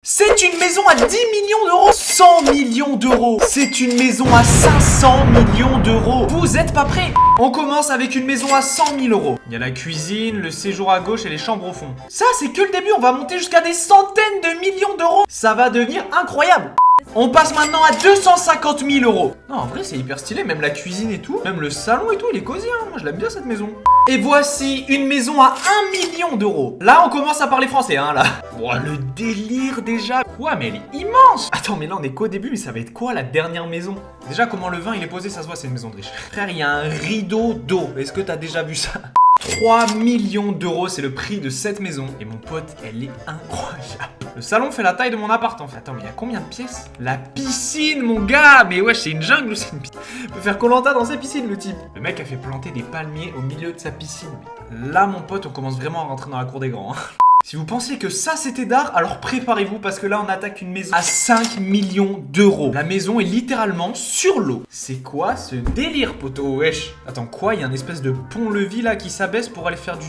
C'est une maison à 10 millions d'euros, 100 millions d'euros. C'est une maison à 500 millions d'euros. Vous êtes pas prêts? On commence avec une maison à 100 000 euros. Il y a la cuisine, le séjour à gauche et les chambres au fond. Ça, c'est que le début. On va monter jusqu'à des centaines de millions d'euros. Ça va devenir incroyable. On passe maintenant à 250 000 euros. Non, en vrai, c'est hyper stylé. Même la cuisine et tout. Même le salon et tout, il est cosy. Hein. Moi, je l'aime bien cette maison. Et voici une maison à 1 million d'euros. Là, on commence à parler français, hein, là. Oh, le délire déjà. Ouais, mais elle est immense. Attends, mais là, on est qu'au début. Mais ça va être quoi la dernière maison? Déjà, comment le vin il est posé, ça se voit, c'est une maison de riche. Frère, il y a un rideau d'eau. Est-ce que t'as déjà vu ça? 3 millions d'euros, c'est le prix de cette maison. Et mon pote, elle est incroyable. Le salon fait la taille de mon appart en fait. Attends, mais il y a combien de pièces? La piscine, mon gars. Mais ouais, c'est une jungle ou c'est une piscine? Il peut faire Koh-Lanta dans sa piscine, le type. Le mec a fait planter des palmiers au milieu de sa piscine. Là, mon pote, on commence vraiment à rentrer dans la cour des grands. Si vous pensiez que ça c'était d'art, alors préparez-vous parce que là on attaque une maison à 5 millions d'euros. La maison est littéralement sur l'eau. C'est quoi ce délire, poteau? Wesh. Attends, quoi? Il y a une espèce de pont-levis là qui s'abaisse pour aller faire du...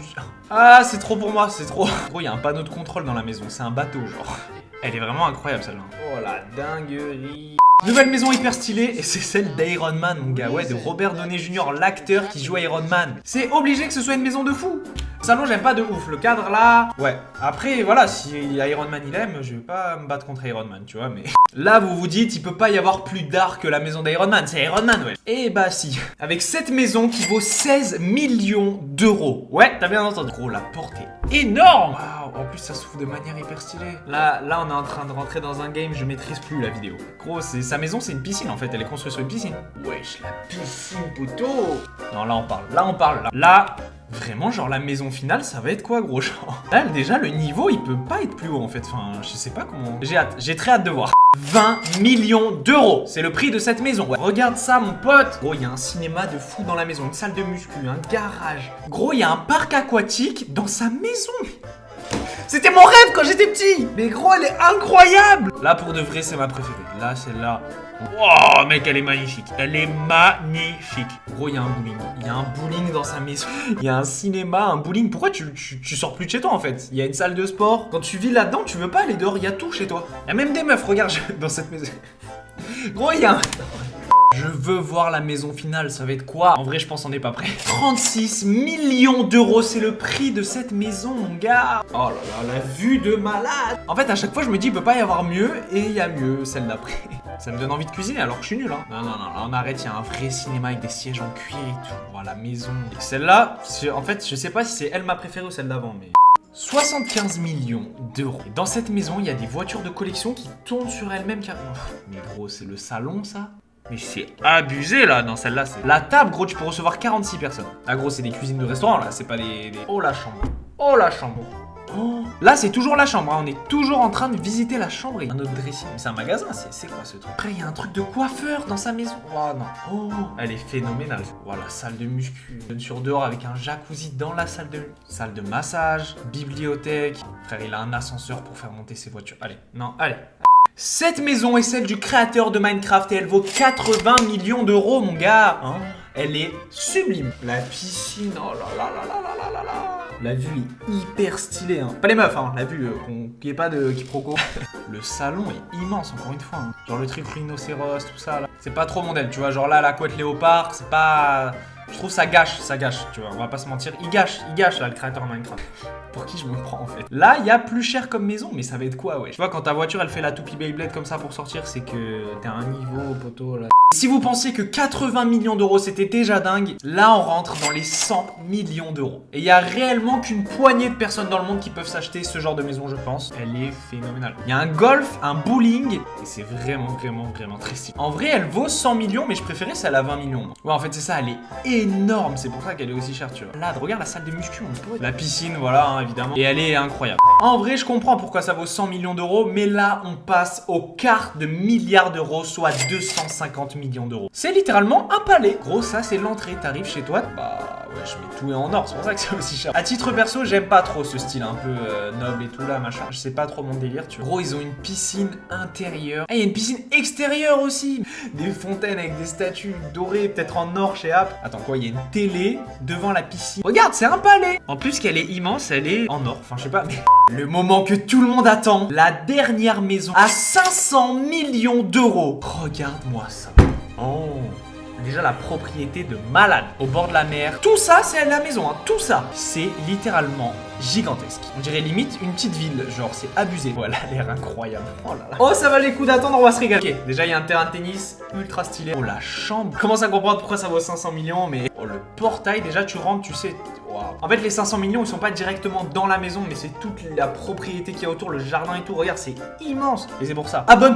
Ah, c'est trop pour moi, c'est trop. Gros, il y a un panneau de contrôle dans la maison, c'est un bateau genre. Elle est vraiment incroyable celle-là. Oh la dinguerie. Nouvelle maison hyper stylée, et c'est celle d'Iron Man, mon gars, ouais, de Robert Downey Jr., l'acteur qui joue Iron Man. C'est obligé que ce soit une maison de fou. Le salon, j'aime pas de ouf, le cadre là, ouais. Après, voilà, si Iron Man il aime, je vais pas me battre contre Iron Man, tu vois, mais... Là, vous vous dites, il peut pas y avoir plus d'art que la maison d'Iron Man, c'est Iron Man, ouais. Et bah si, avec cette maison qui vaut 16 millions d'euros. Ouais, t'as bien entendu. Gros, la porte est énorme. Waouh, en plus ça s'ouvre de manière hyper stylée. Là, on est en train de rentrer dans un game, je maîtrise plus la vidéo. Gros, sa maison, c'est une piscine en fait, elle est construite sur une piscine. Wesh, la piscine, poteau. Non, là on parle. Là, vraiment, genre la maison finale, ça va être quoi, gros? Genre, là, déjà, le niveau, il peut pas être plus haut en fait. Enfin, je sais pas comment. J'ai hâte, j'ai très hâte de voir. 20 millions d'euros, c'est le prix de cette maison. Ouais. Regarde ça, mon pote. Gros, il y a un cinéma de fou dans la maison, une salle de muscu, un garage. Gros, il y a un parc aquatique dans sa maison. C'était mon rêve quand j'étais petit. Mais gros, elle est incroyable. Là, pour de vrai, c'est ma préférée. Là, celle-là. Oh, mec, elle est magnifique. Elle est magnifique. Gros, il y a un bowling. Il y a un bowling dans sa maison. Il y a un cinéma, un bowling. Pourquoi tu sors plus de chez toi, en fait? Il y a une salle de sport. Quand tu vis là-dedans, tu veux pas aller dehors. Il y a tout chez toi. Il y a même des meufs, regarde, dans cette maison. Gros, il y a un... Je veux voir la maison finale, ça va être quoi? En vrai, je pense qu'on n'est pas prêt. 36 millions d'euros, c'est le prix de cette maison, mon gars. Oh là là, la vue de malade. En fait, à chaque fois, je me dis, il peut pas y avoir mieux, et il y a mieux, celle d'après. Ça me donne envie de cuisiner alors que je suis nul, hein. Non, là, on arrête, il y a un vrai cinéma avec des sièges en cuir et tout. Oh, la maison. Celle-là, en fait, je sais pas si c'est elle ma préférée ou celle d'avant, mais... 75 millions d'euros. Dans cette maison, il y a des voitures de collection qui tournent sur elles-mêmes carrément. Mais gros, c'est le salon, ça? Mais c'est abusé là, dans celle-là, c'est... La table, gros, tu peux recevoir 46 personnes. Ah gros, c'est des cuisines de restaurant là, c'est pas des... Oh la chambre. Oh la chambre. Oh. Là, c'est toujours la chambre, hein. On est toujours en train de visiter la chambre. Et un autre dressing. Mais c'est un magasin, c'est quoi ce truc? Après, il y a un truc de coiffeur dans sa maison. Oh non. Oh, elle est phénoménale. Voilà, salle de muscu. Sur dehors avec un jacuzzi dans la salle de massage, bibliothèque. Frère, il a un ascenseur pour faire monter ses voitures. Allez, non, allez. Cette maison est celle du créateur de Minecraft et elle vaut 80 millions d'euros, mon gars. Hein? Elle est sublime. La piscine, oh là là là là là là là. La vue est hyper stylée, hein. Pas les meufs, hein. La vue, qu'il n'y ait pas de quiproquo. Le salon est immense, encore une fois. Hein. Genre le truc rhinocéros, tout ça, là. C'est pas trop mon modèle, tu vois. Genre là, la couette léopard, c'est pas... Je trouve ça gâche, tu vois, on va pas se mentir. Il gâche là, le créateur de Minecraft. Pour qui je me prends en fait? Là, il y a plus cher comme maison, mais ça va être quoi, ouais? Tu vois, quand ta voiture elle fait la toupie Beyblade comme ça pour sortir, c'est que t'es à un niveau, poteau, là. Si vous pensiez que 80 millions d'euros c'était déjà dingue, là on rentre dans les 100 millions d'euros. Et il y a réellement qu'une poignée de personnes dans le monde qui peuvent s'acheter ce genre de maison, je pense. Elle est phénoménale. Il y a un golf, un bowling, et c'est vraiment très stylé. En vrai, elle vaut 100 millions, mais je préférais celle à 20 millions. Ouais, en fait, c'est ça, elle est énorme, c'est pour ça qu'elle est aussi chère, tu vois. Là, regarde la salle de muscu, on peut. La piscine, voilà, hein, évidemment. Et elle est incroyable. En vrai, je comprends pourquoi ça vaut 100 millions d'euros, mais là, on passe au quart de milliard d'euros, soit 250 millions d'euros. C'est littéralement un palais. Gros, ça, c'est l'entrée. T'arrives chez toi, bah ouais, je mets tout est en or, c'est pour ça que c'est aussi cher. À titre perso, j'aime pas trop ce style un peu noble et tout là, machin. Je sais pas trop mon délire, tu vois. Gros, ils ont une piscine intérieure. Ah, il y a une piscine extérieure aussi. Des fontaines avec des statues dorées, peut-être en or chez App. Attends, quoi? Il y a une télé devant la piscine. Regarde, c'est un palais. En plus qu'elle est immense, elle est en or. Enfin, je sais pas, mais... Le moment que tout le monde attend. La dernière maison à 500 millions d'euros. Regarde-moi ça. Oh... Déjà la propriété de malade au bord de la mer. Tout ça, c'est la maison, hein. Tout ça, c'est littéralement gigantesque. On dirait limite une petite ville, genre c'est abusé. Voilà, elle a l'air incroyable. Oh là là. Oh, ça va les coups d'attendre, on va se régaler. Ok, déjà il y a un terrain de tennis ultra stylé. Oh, la chambre. Commence à comprendre pourquoi ça vaut 500 millions, mais... Oh, le portail, déjà tu rentres, tu sais... Wow. En fait, les 500 millions, ils sont pas directement dans la maison, mais c'est toute la propriété qu'il y a autour, le jardin et tout. Regarde, c'est immense. Et c'est pour ça. Abonne-toi.